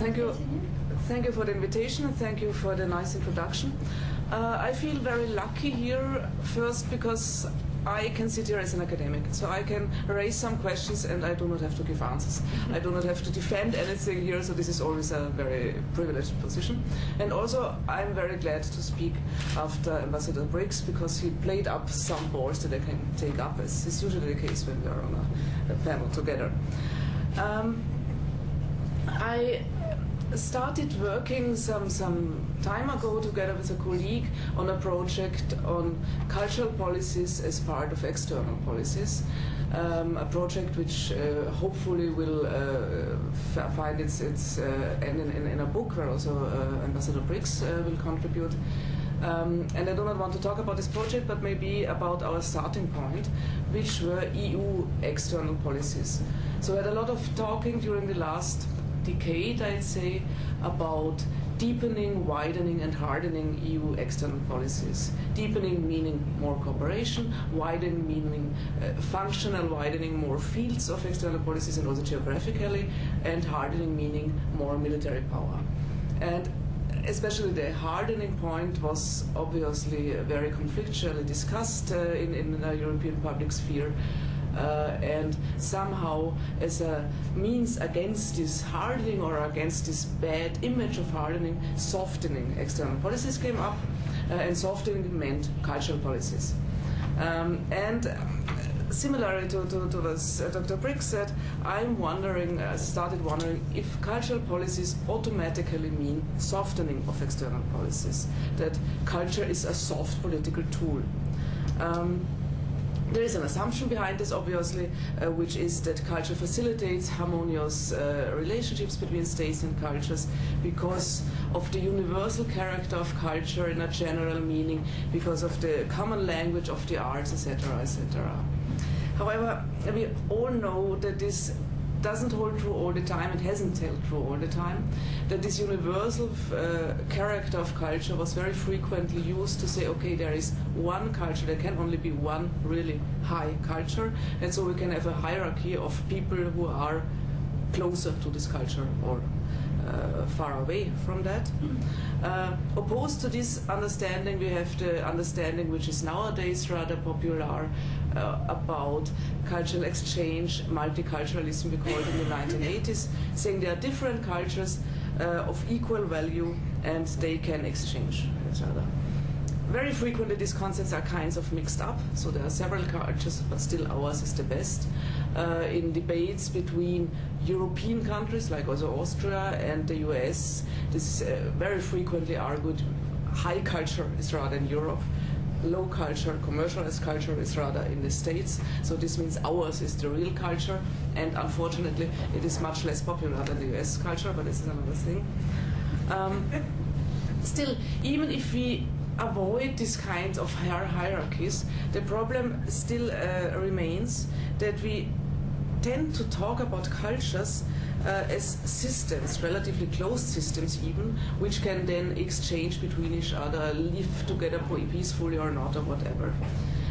Thank you for the invitation and thank you for the nice introduction. I feel very lucky here, first because I can sit here as an academic, so I can raise some questions and I do not have to give answers. I do not have to defend anything here, so this is always a very privileged position. And also, I'm very glad to speak after Ambassador Briggs, because he played up some balls that I can take up, as is usually the case when we are on a panel together. I started working some time ago together with a colleague on a project on cultural policies as part of external policies, a project which hopefully will find its end in a book where also Ambassador Briggs will contribute. And I do not want to talk about this project, but maybe about our starting point, which were EU external policies. So we had a lot of talking during the last decade, I'd say, about deepening, widening and hardening EU external policies. Deepening meaning more cooperation, widening meaning functional widening, more fields of external policies and also geographically, and hardening meaning more military power. And especially the hardening point was obviously very conflictually discussed in the European public sphere. And somehow, as a means against this hardening or against this bad image of hardening, softening external policies came up, and softening meant cultural policies. And similarly to what Dr. Briggs said, I'm wondering, started wondering if cultural policies automatically mean softening of external policies, that culture is a soft political tool. There is an assumption behind this, obviously, which is that culture facilitates harmonious relationships between states and cultures because of the universal character of culture in a general meaning, because of the common language of the arts, etc., etc. However, we all know that this doesn't hold true all the time, it hasn't held true all the time, that this universal character of culture was very frequently used to say, okay, there is one culture, there can only be one really high culture, and so we can have a hierarchy of people who are closer to this culture or far away from that. Opposed to this understanding, we have the understanding which is nowadays rather popular about cultural exchange, multiculturalism, we called it in the 1980s, saying there are different cultures of equal value and they can exchange each other. Very frequently these concepts are kinds of mixed up, so there are several cultures, but still ours is the best. In debates between European countries, like also Austria and the US, this is very frequently argued, high culture is rather in Europe, low culture, commercialized culture is rather in the States, so this means ours is the real culture, and unfortunately it is much less popular than the US culture, but this is another thing. Still, even if we avoid these kinds of hierarchies, the problem still remains that we tend to talk about cultures as systems, relatively closed systems even, which can then exchange between each other, live together peacefully or not, or whatever.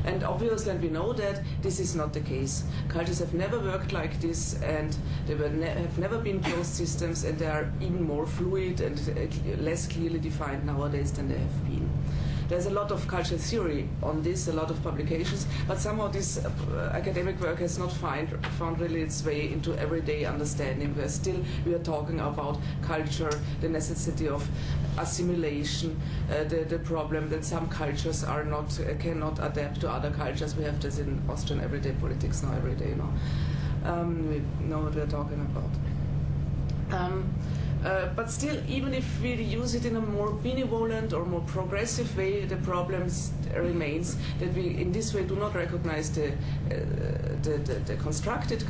And obviously, and we know that this is not the case. Cultures have never worked like this, and they have never been closed systems, and they are even more fluid and less clearly defined nowadays than they have been. There's a lot of cultural theory on this, a lot of publications, but somehow this academic work has not found really its way into everyday understanding, where still we are talking about culture, the necessity of assimilation, the problem that some cultures are not cannot adapt to other cultures. We have this in Austrian everyday politics now, every day, you know. We know what we're talking about. But still, even if we use it in a more benevolent or more progressive way, the problem remains that we, in this way, do not recognize the constructed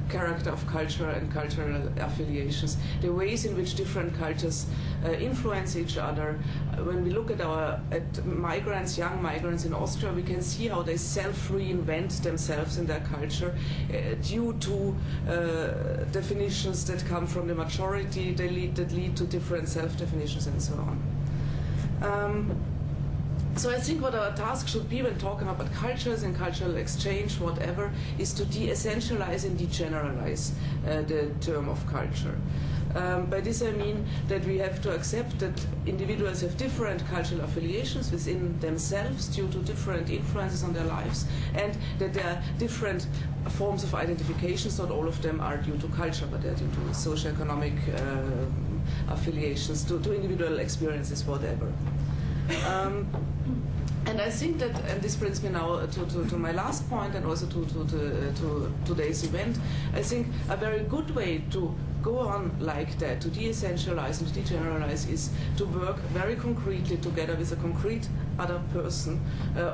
character of culture and cultural affiliations, the ways in which different cultures influence each other. When we look at migrants, young migrants in Austria, we can see how they self-reinvent themselves in their culture due to definitions that come from the majority, that lead to different self-definitions and so on. So I think what our task should be when talking about cultures and cultural exchange, whatever, is to de-essentialize and de-generalize the term of culture. By this I mean that we have to accept that individuals have different cultural affiliations within themselves due to different influences on their lives, and that there are different forms of identifications. Not all of them are due to culture, but they're due to socioeconomic affiliations, to individual experiences, whatever. And I think that, and this brings me now to my last point, and also to today's event, I think a very good way to go on like that, to de-essentialize and de-generalize, is to work very concretely together with a concrete other person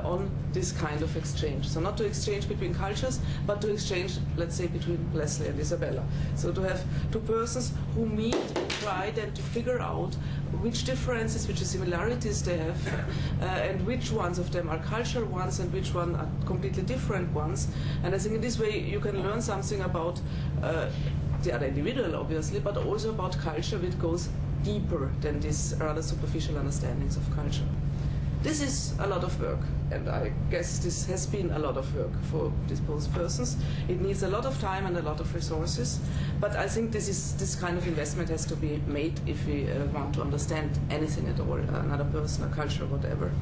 on this kind of exchange. So not to exchange between cultures, but to exchange, let's say, between Leslie and Isabella. So to have two persons who meet and try then to figure out which differences, which similarities they have, and which ones of them are cultural ones and which one are completely different ones. And I think in this way you can learn something about the other individual, obviously, but also about culture, which goes deeper than these rather superficial understandings of culture. This is a lot of work, and I guess this has been a lot of work for these both persons. It needs a lot of time and a lot of resources, but I think this kind of investment has to be made if we want to understand anything at all, another person, a culture, whatever.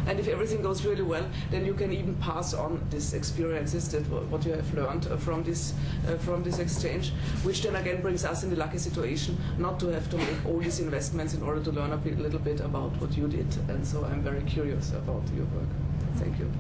And if everything goes really well, then you can even pass on these experiences, that what you have learned from this exchange, which then again brings us in the lucky situation not to have to make all these investments in order to learn a little bit about what you did. And so I'm very curious about your work. Thank you.